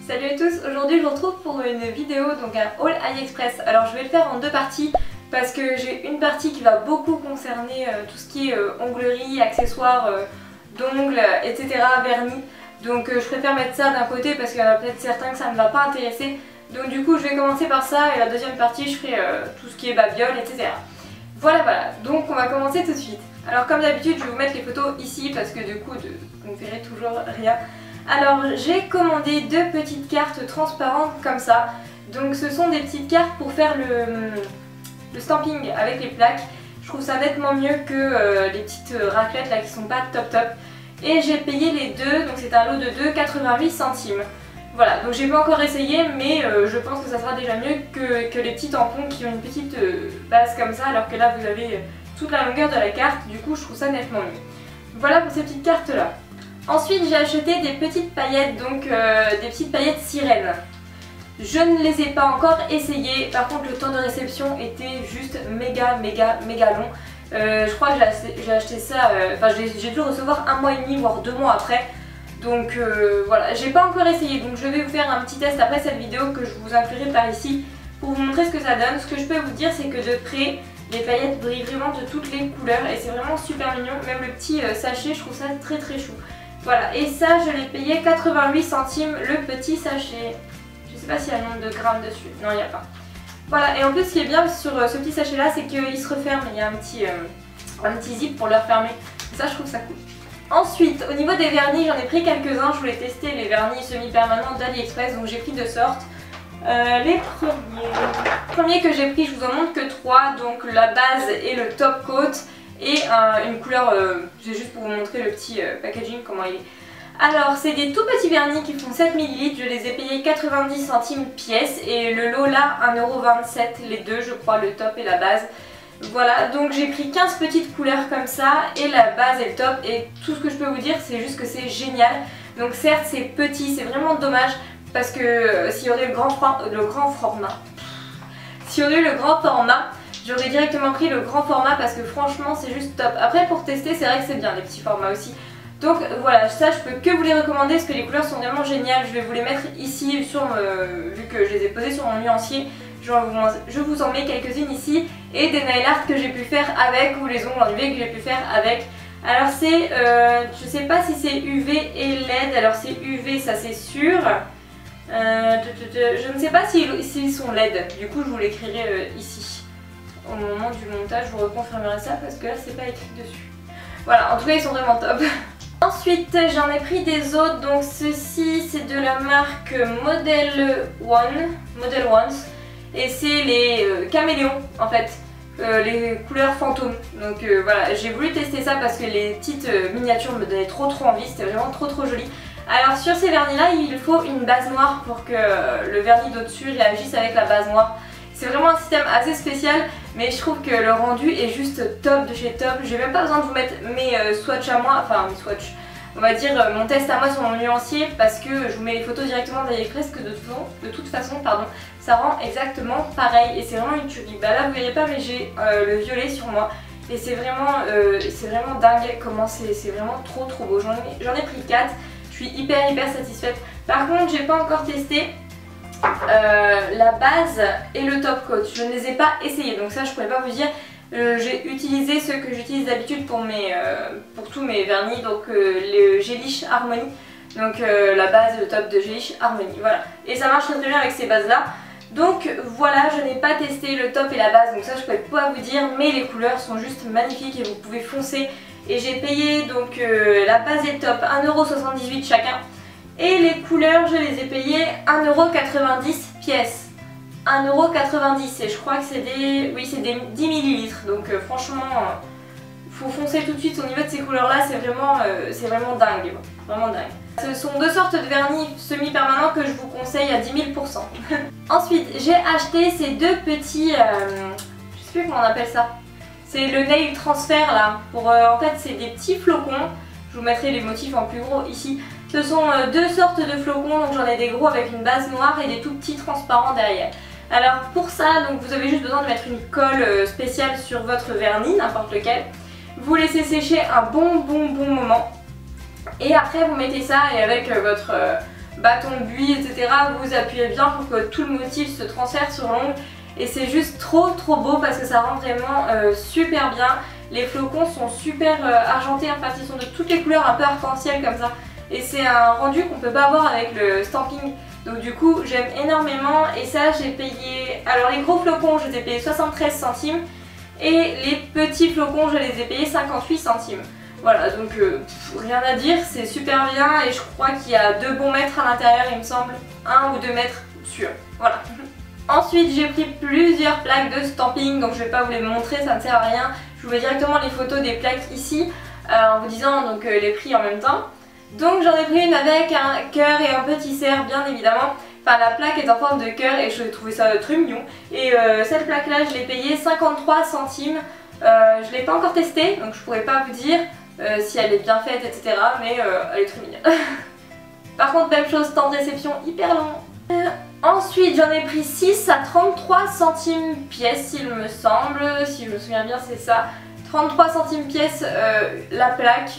Salut à tous, aujourd'hui je vous retrouve pour une vidéo, donc un haul AliExpress. Alors je vais le faire en deux parties parce que j'ai une partie qui va beaucoup concerner tout ce qui est onglerie, accessoires d'ongles, etc. vernis. Donc je préfère mettre ça d'un côté parce qu'il y en a peut-être certains que ça ne va pas intéresser. Donc du coup je vais commencer par ça et la deuxième partie je ferai tout ce qui est babiole, etc. Voilà, donc on va commencer tout de suite. Alors comme d'habitude je vais vous mettre les photos ici parce que du coup vous ne verrez toujours rien. Alors j'ai commandé deux petites cartes transparentes comme ça. Donc ce sont des petites cartes pour faire le stamping avec les plaques. Je trouve ça nettement mieux que les petites raclettes là qui sont pas top. Et j'ai payé les deux, donc c'est un lot de 2, 88 centimes. Voilà, donc j'ai pas encore essayé mais je pense que ça sera déjà mieux que les petits tampons qui ont une petite base comme ça, alors que là vous avez toute la longueur de la carte. Du coup je trouve ça nettement mieux. Voilà pour ces petites cartes là. Ensuite j'ai acheté des petites paillettes, donc des petites paillettes sirènes. Je ne les ai pas encore essayées, par contre le temps de réception était juste méga long. Je crois que j'ai acheté ça, j'ai dû recevoir 1 mois et demi voire 2 mois après. Donc voilà, j'ai pas encore essayé, donc je vais vous faire un petit test après cette vidéo que je vous inclurai par ici pour vous montrer ce que ça donne. Ce que je peux vous dire c'est que de près, les paillettes brillent vraiment de toutes les couleurs et c'est vraiment super mignon. Même le petit sachet, je trouve ça très chou. Voilà, et ça je l'ai payé 88 centimes le petit sachet. Je sais pas s'il y a le nombre de grammes dessus, non il n'y a pas. Voilà, et en plus ce qui est bien sur ce petit sachet là, c'est qu'il se referme, il y a un petit zip pour le refermer. Et ça je trouve ça cool. Ensuite, au niveau des vernis, j'en ai pris quelques-uns, je voulais tester les vernis semi-permanents d'AliExpress, donc j'ai pris de sorte. Les premiers que j'ai pris, je vous en montre que 3, donc la base et le top coat. Et une couleur, c'est juste pour vous montrer le petit packaging, comment il est. Alors c'est des tout petits vernis qui font 7 ml, je les ai payés 90 centimes pièce et le lot là 1,27 €, les deux je crois, le top et la base. Voilà, donc j'ai pris 15 petites couleurs comme ça et la base et le top, et tout ce que je peux vous dire c'est juste que c'est génial. Donc certes c'est petit, c'est vraiment dommage parce que s'il y aurait le grand format, j'aurais directement pris le grand format parce que franchement c'est juste top. Après pour tester c'est vrai que c'est bien les petits formats aussi. Donc voilà, ça je peux que vous les recommander parce que les couleurs sont vraiment géniales. Je vais vous les mettre ici vu que je les ai posées sur mon nuancier. Je vous en mets quelques-unes ici. Et des nail art que j'ai pu faire avec, ou les ongles en UV que j'ai pu faire avec. Alors c'est, je sais pas si c'est UV et LED, alors c'est UV ça c'est sûr. Je ne sais pas s'ils sont LED, du coup je vous l'écrirai ici. Au moment du montage, je vous reconfirmerai ça parce que là c'est pas écrit dessus. Voilà, en tout cas ils sont vraiment top. Ensuite j'en ai pris des autres, donc ceci c'est de la marque Model Ones et c'est les caméléons en fait, les couleurs fantômes. Donc voilà, j'ai voulu tester ça parce que les petites miniatures me donnaient trop envie, c'était vraiment trop joli. Alors sur ces vernis là il faut une base noire pour que le vernis d'au-dessus réagisse avec la base noire. C'est vraiment un système assez spécial, mais je trouve que le rendu est juste top de chez top. J'ai même pas besoin de vous mettre mes swatchs à moi, enfin mes swatchs, on va dire mon test à moi sur mon nuancier parce que je vous mets les photos directement d'AliExpress, que de toute façon ça rend exactement pareil et c'est vraiment une tuerie. Bah là vous verrez pas mais j'ai le violet sur moi et c'est vraiment dingue comment c'est vraiment trop beau. J'en ai pris 4, je suis hyper satisfaite. Par contre j'ai pas encore testé la base et le top coat, je ne les ai pas essayés donc ça je pourrais pas vous dire. J'ai utilisé ceux que j'utilise d'habitude pour tous mes vernis, donc le Gelish Harmony, donc la base et le top de Gelish Harmony, voilà. Et ça marche très bien avec ces bases là. Donc voilà, je n'ai pas testé le top et la base, donc ça je pourrais pas vous dire, mais les couleurs sont juste magnifiques et vous pouvez foncer. Et j'ai payé donc la base et le top 1,78 € chacun. Et les couleurs, je les ai payées 1,90 € pièce. 1,90 € et je crois que c'est des 10 ml. Donc franchement, faut foncer tout de suite au niveau de ces couleurs là, c'est vraiment dingue. Vraiment dingue. Ce sont deux sortes de vernis semi-permanents que je vous conseille à 10 000 %. Ensuite, j'ai acheté ces deux petits, je sais plus comment on appelle ça. C'est le nail transfert là. En fait, c'est des petits flocons. Je vous mettrai les motifs en plus gros ici. Ce sont deux sortes de flocons, donc j'en ai des gros avec une base noire et des tout petits transparents derrière. Alors pour ça, donc vous avez juste besoin de mettre une colle spéciale sur votre vernis, n'importe lequel. Vous laissez sécher un bon moment. Et après vous mettez ça et avec bâton de buis, etc. Vous appuyez bien pour que tout le motif se transfère sur l'ongle. Et c'est juste trop beau parce que ça rend vraiment super bien. Les flocons sont super argentés, en fait ils sont de toutes les couleurs un peu arc-en-ciel comme ça. Et c'est un rendu qu'on peut pas avoir avec le stamping. Donc du coup j'aime énormément et ça j'ai payé... Alors les gros flocons je les ai payés 73 centimes et les petits flocons je les ai payés 58 centimes. Voilà donc rien à dire, c'est super bien et je crois qu'il y a 2 bons mètres à l'intérieur il me semble. 1 ou 2 mètres sûr. Voilà. Ensuite j'ai pris plusieurs plaques de stamping donc je vais pas vous les montrer, ça ne sert à rien. Je vous mets directement les photos des plaques ici en vous disant donc les prix en même temps. Donc j'en ai pris une avec un cœur et un petit cerf bien évidemment. Enfin la plaque est en forme de cœur et je trouvais ça très mignon. Et cette plaque là je l'ai payée 53 centimes. Je l'ai pas encore testée donc je pourrais pas vous dire si elle est bien faite etc. Mais elle est très mignonne. Par contre même chose, temps de réception hyper long. Ensuite j'en ai pris 6 à 33 centimes pièce il me semble, si je me souviens bien c'est ça. 33 centimes pièce la plaque.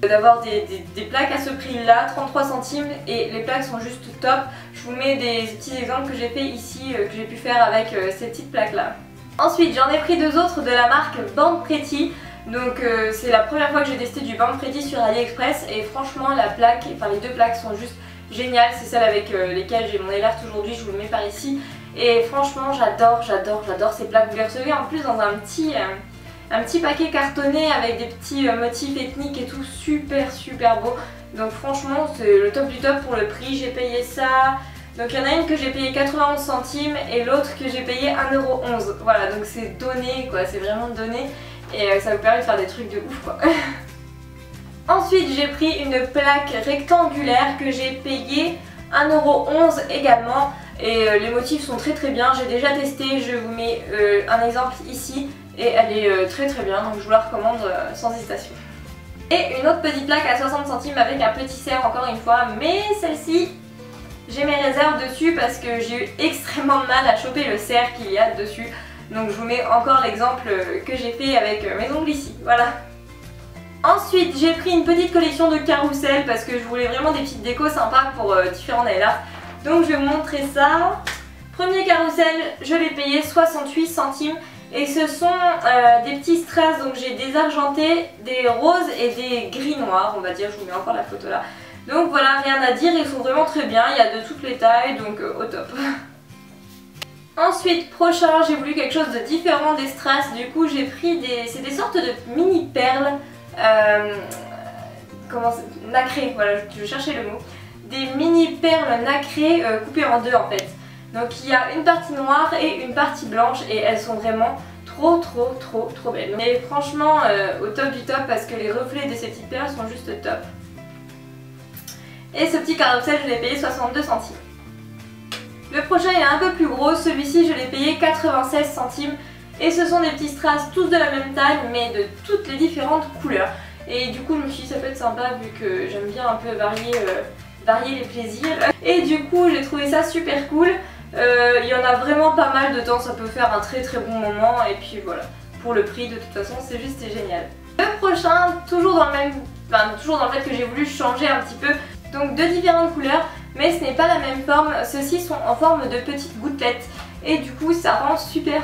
D'avoir des plaques à ce prix là, 33 centimes et les plaques sont juste top. Je vous mets des petits exemples que j'ai fait ici, que j'ai pu faire avec ces petites plaques là. Ensuite j'en ai pris 2 autres de la marque Bandpreti. Donc c'est la première fois que j'ai testé du Bandpreti sur AliExpress et franchement la plaque, enfin les 2 plaques sont juste géniales. C'est celle avec lesquelles j'ai mon alerte aujourd'hui, je vous le mets par ici. Et franchement j'adore ces plaques. Vous les recevez en plus dans un petit paquet cartonné avec des petits motifs ethniques et tout, super beau. Donc franchement c'est le top du top pour le prix, j'ai payé ça. Donc il y en a une que j'ai payé 91 centimes et l'autre que j'ai payé 1,11€. Voilà donc c'est donné quoi, c'est vraiment donné et ça vous permet de faire des trucs de ouf quoi. Ensuite j'ai pris une plaque rectangulaire que j'ai payé 1,11€ également. Et les motifs sont très bien, j'ai déjà testé, je vous mets un exemple ici. Et elle est très bien, donc je vous la recommande sans hésitation. Et une autre petite plaque à 60 centimes avec un petit cerf encore une fois, mais celle-ci, j'ai mes réserves dessus parce que j'ai eu extrêmement de mal à choper le cerf qu'il y a dessus. Donc je vous mets encore l'exemple que j'ai fait avec mes ongles ici, voilà. Ensuite j'ai pris une petite collection de carousels parce que je voulais vraiment des petites décos sympas pour différents nail art. Donc je vais vous montrer ça. Premier carrousel, je l'ai payé 68 centimes. Et ce sont des petits strass, donc j'ai des argentés, des roses et des gris noirs, on va dire, je vous mets encore la photo là. Donc voilà, rien à dire, ils sont vraiment très bien, il y a de toutes les tailles, donc au top. Ensuite, prochain, j'ai voulu quelque chose de différent des strass, du coup j'ai pris c'est des sortes de mini perles, nacrées, voilà, je cherchais le mot. Des mini perles nacrées coupées en 2 en fait. Donc il y a une partie noire et une partie blanche et elles sont vraiment trop belles. Et franchement au top du top parce que les reflets de ces petites perles sont juste top. Et ce petit carrousel je l'ai payé 62 centimes. Le prochain est un peu plus gros, celui-ci je l'ai payé 96 centimes. Et ce sont des petits strass tous de la même taille mais de toutes les différentes couleurs. Et du coup je me suis dit ça peut être sympa vu que j'aime bien un peu varier les plaisirs. Et du coup j'ai trouvé ça super cool. Il y en a vraiment pas mal dedans, ça peut faire un très bon moment et puis voilà, pour le prix de toute façon c'est juste génial. Le prochain, toujours dans le fait que j'ai voulu changer un petit peu, donc 2 différentes couleurs mais ce n'est pas la même forme, ceux-ci sont en forme de petites gouttelettes et du coup ça rend super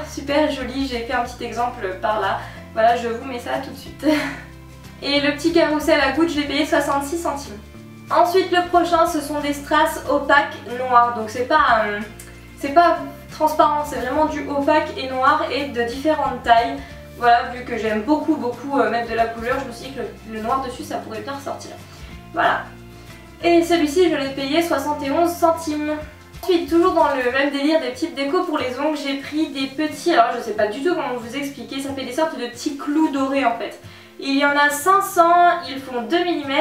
joli, j'ai fait un petit exemple par là, voilà je vous mets ça tout de suite. Et le petit carrousel à gouttes je l'ai payé 66 centimes. Ensuite le prochain ce sont des strass opaques noirs, donc c'est pas transparent, c'est vraiment du opaque et noir et de différentes tailles. Voilà, vu que j'aime beaucoup mettre de la couleur, je me suis dit que le noir dessus ça pourrait bien ressortir. Voilà. Et celui-ci je l'ai payé 71 centimes. Ensuite, toujours dans le même délire des petites décos pour les ongles, j'ai pris des petits, alors je sais pas du tout comment vous expliquer, ça fait des sortes de petits clous dorés en fait. Il y en a 500, ils font 2 mm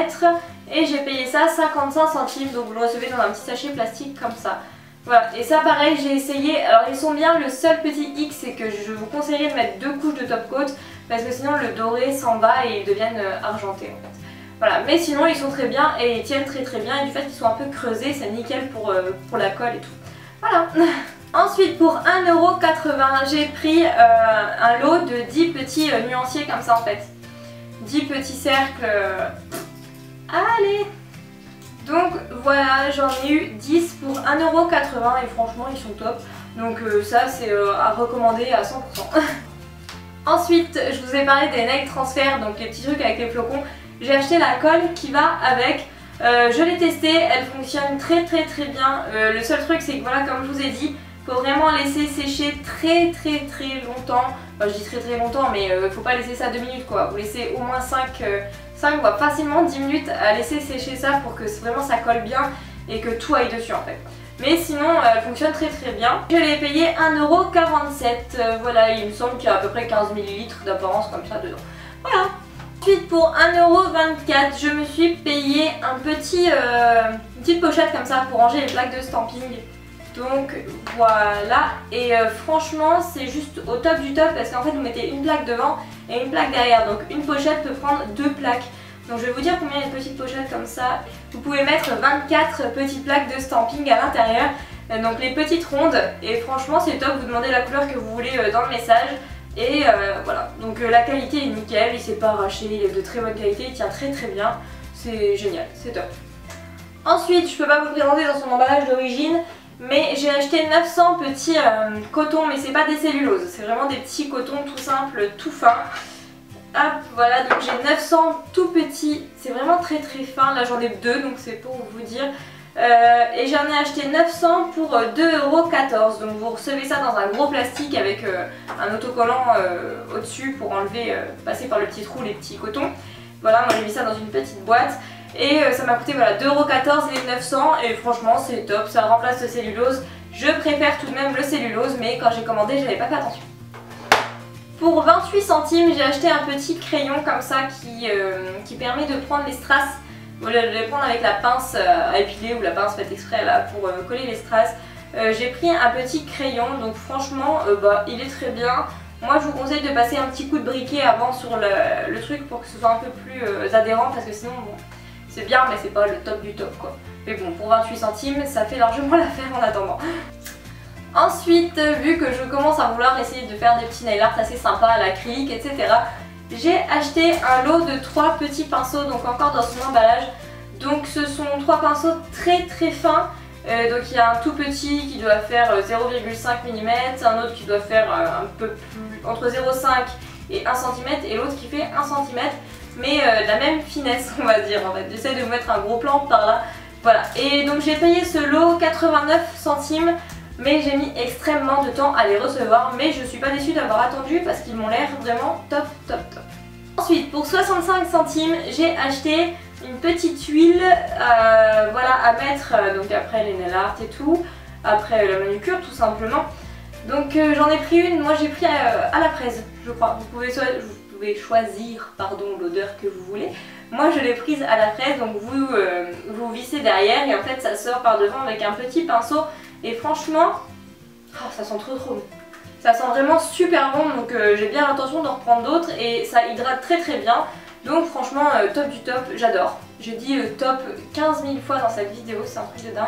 et j'ai payé ça 55 centimes, donc vous le recevez dans un petit sachet plastique comme ça. Voilà, et ça pareil j'ai essayé, alors ils sont bien, le seul petit hic c'est que je vous conseillerais de mettre 2 couches de top coat parce que sinon le doré s'en va et ils deviennent argentés en fait. Voilà, mais sinon ils sont très bien et ils tiennent très bien et du fait qu'ils sont un peu creusés c'est nickel pour la colle et tout. Voilà. Ensuite pour 1,80 € j'ai pris un lot de 10 petits nuanciers comme ça en fait. 10 petits cercles. Allez! Donc voilà, j'en ai eu 10 pour 1,80€ et franchement ils sont top. Donc ça c'est à recommander à 100%. Ensuite je vous ai parlé des nail transfert, donc les petits trucs avec les flocons. J'ai acheté la colle qui va avec. Je l'ai testée, elle fonctionne très bien. Le seul truc c'est que voilà, comme je vous ai dit, faut vraiment laisser sécher très longtemps. Enfin, je dis très longtemps, mais faut pas laisser ça 2 minutes quoi. Vous laissez au moins 5 voire facilement 10 minutes à laisser sécher ça pour que vraiment ça colle bien et que tout aille dessus en fait. Mais sinon elle fonctionne très bien. Je l'ai payé 1,47€. Voilà, il me semble qu'il y a à peu près 15 ml d'apparence comme ça dedans. Voilà. Ensuite pour 1,24€, je me suis payé une petite pochette comme ça pour ranger les plaques de stamping. Donc voilà, et franchement c'est juste au top du top parce qu'en fait vous mettez une plaque devant et une plaque derrière. Donc une pochette peut prendre 2 plaques. Donc je vais vous dire combien il y a de petites pochettes comme ça. Vous pouvez mettre 24 petites plaques de stamping à l'intérieur. Donc les petites rondes, et franchement c'est top, vous demandez la couleur que vous voulez dans le message. Et voilà, donc la qualité est nickel, il s'est pas arraché, il est de très bonne qualité, il tient très bien. C'est génial, c'est top. Ensuite, je peux pas vous le présenter dans son emballage d'origine, mais j'ai acheté 900 petits cotons, mais c'est pas des celluloses, c'est vraiment des petits cotons tout simples, tout fins. Hop, voilà, donc j'ai 900 tout petits, c'est vraiment très fin, là j'en ai 2 donc c'est pour vous dire. Et j'en ai acheté 900 pour 2,14€, donc vous recevez ça dans un gros plastique avec un autocollant au-dessus pour enlever, passer par le petit trou les petits cotons. Voilà, moi j'ai mis ça dans une petite boîte. Et ça m'a coûté voilà, 2,14€ les 900 et franchement c'est top, ça remplace le cellulose. Je préfère tout de même le cellulose, mais quand j'ai commandé j'avais pas fait attention. Pour 28 centimes j'ai acheté un petit crayon comme ça qui permet de prendre les strass. Vous les prendre avec la pince à épiler ou la pince faite exprès là pour coller les strass. J'ai pris un petit crayon, donc franchement il est très bien. Moi je vous conseille de passer un petit coup de briquet avant sur le truc pour que ce soit un peu plus adhérent parce que sinon bon, c'est bien mais c'est pas le top du top quoi. Mais bon, pour 28 centimes ça fait largement l'affaire en attendant. Ensuite, vu que je commence à vouloir essayer de faire des petits nail art assez sympas à l'acrylique etc, j'ai acheté un lot de 3 petits pinceaux, donc encore dans son emballage. Donc ce sont 3 pinceaux très fins. Donc il y a un tout petit qui doit faire 0,5 mm, un autre qui doit faire un peu plus entre 0,5 et 1 cm et l'autre qui fait 1 cm. Mais la même finesse on va dire en fait. J'essaie de vous mettre un gros plan par là. Voilà, et donc j'ai payé ce lot 89 centimes. Mais j'ai mis extrêmement de temps à les recevoir, mais je suis pas déçue d'avoir attendu parce qu'ils m'ont l'air vraiment top. Ensuite pour 65 centimes j'ai acheté une petite huile voilà, à mettre donc après les nail art et tout, après la manucure tout simplement. Donc j'en ai pris une, moi j'ai pris à la fraise je crois, vous pouvez choisir l'odeur que vous voulez. Moi je l'ai prise à la fraise, donc vous vissez derrière et en fait ça sort par devant avec un petit pinceau. Et franchement, oh, ça sent trop bon. Ça sent vraiment super bon, donc j'ai bien l'intention d'en reprendre d'autres et ça hydrate très bien. Donc franchement, top du top, j'adore. J'ai dit top 15 000 fois dans cette vidéo, c'est un truc de dingue.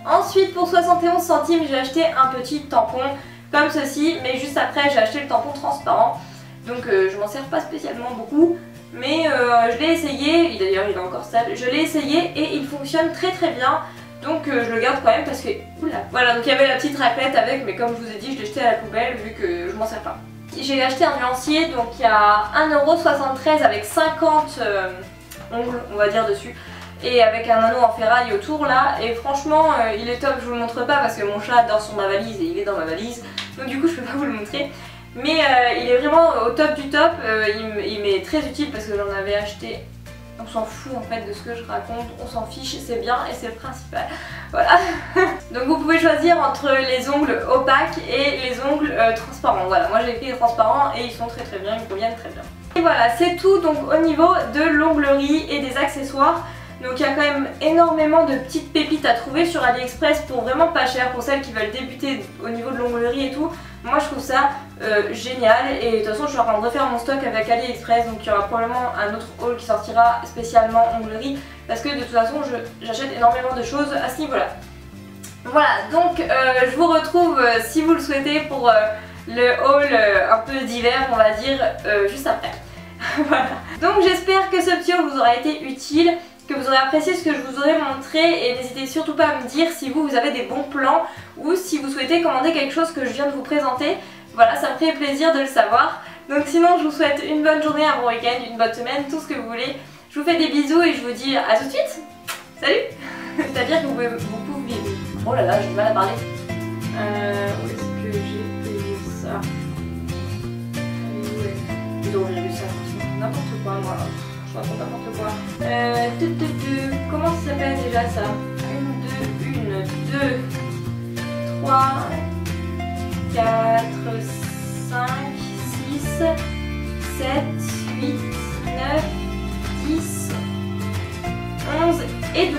Ensuite pour 71 centimes, j'ai acheté un petit tampon comme ceci, mais juste après j'ai acheté le tampon transparent. Donc je m'en sers pas spécialement beaucoup. Mais je l'ai essayé, d'ailleurs il est encore sale, je l'ai essayé et il fonctionne très bien. Donc je le garde quand même parce que... Oula. Voilà, donc il y avait la petite raclette avec, mais comme je vous ai dit, je l'ai jeté à la poubelle vu que je m'en sers pas. J'ai acheté un nuancier, donc il y a 1,73€ avec 50 ongles, on va dire, dessus. Et avec un anneau en ferraille autour là, et franchement il est top, je vous le montre pas parce que mon chat dort sur ma valise et il est dans ma valise. Donc du coup je peux pas vous le montrer. Mais il est vraiment au top du top, il m'est très utile parce que j'en avais acheté... On s'en fout en fait de ce que je raconte, on s'en fiche, c'est bien et c'est le principal. Voilà. Donc vous pouvez choisir entre les ongles opaques et les ongles transparents. Voilà, moi j'ai pris les transparents et ils sont très bien, ils me conviennent très bien. Et voilà, c'est tout donc au niveau de l'onglerie et des accessoires. Donc il y a quand même énormément de petites pépites à trouver sur AliExpress pour vraiment pas cher, pour celles qui veulent débuter au niveau de l'onglerie et tout. Moi je trouve ça génial et de toute façon je suis en train de refaire mon stock avec AliExpress, donc il y aura probablement un autre haul qui sortira spécialement onglerie parce que de toute façon j'achète énormément de choses à ce niveau là. Voilà, donc je vous retrouve si vous le souhaitez pour le haul un peu d'hiver on va dire juste après. Voilà. Donc j'espère que ce petit haul vous aura été utile. que vous aurez apprécié ce que je vous aurais montré et n'hésitez surtout pas à me dire si vous avez des bons plans ou si vous souhaitez commander quelque chose que je viens de vous présenter. Voilà, ça me ferait plaisir de le savoir. Donc sinon je vous souhaite une bonne journée, un bon week-end, une bonne semaine, tout ce que vous voulez. Je vous fais des bisous et je vous dis à tout de suite. Salut. C'est-à-dire que vous pouvez... Oh là là, j'ai du mal à parler. Où est-ce que j'ai payé ça? Ouais. J'ai vu ça, n'importe quoi moi. Je raconte n'importe quoi. Comment ça s'appelle déjà ça? 1, 2, 3, 4, 5, 6, 7, 8, 9, 10, 11 et 12.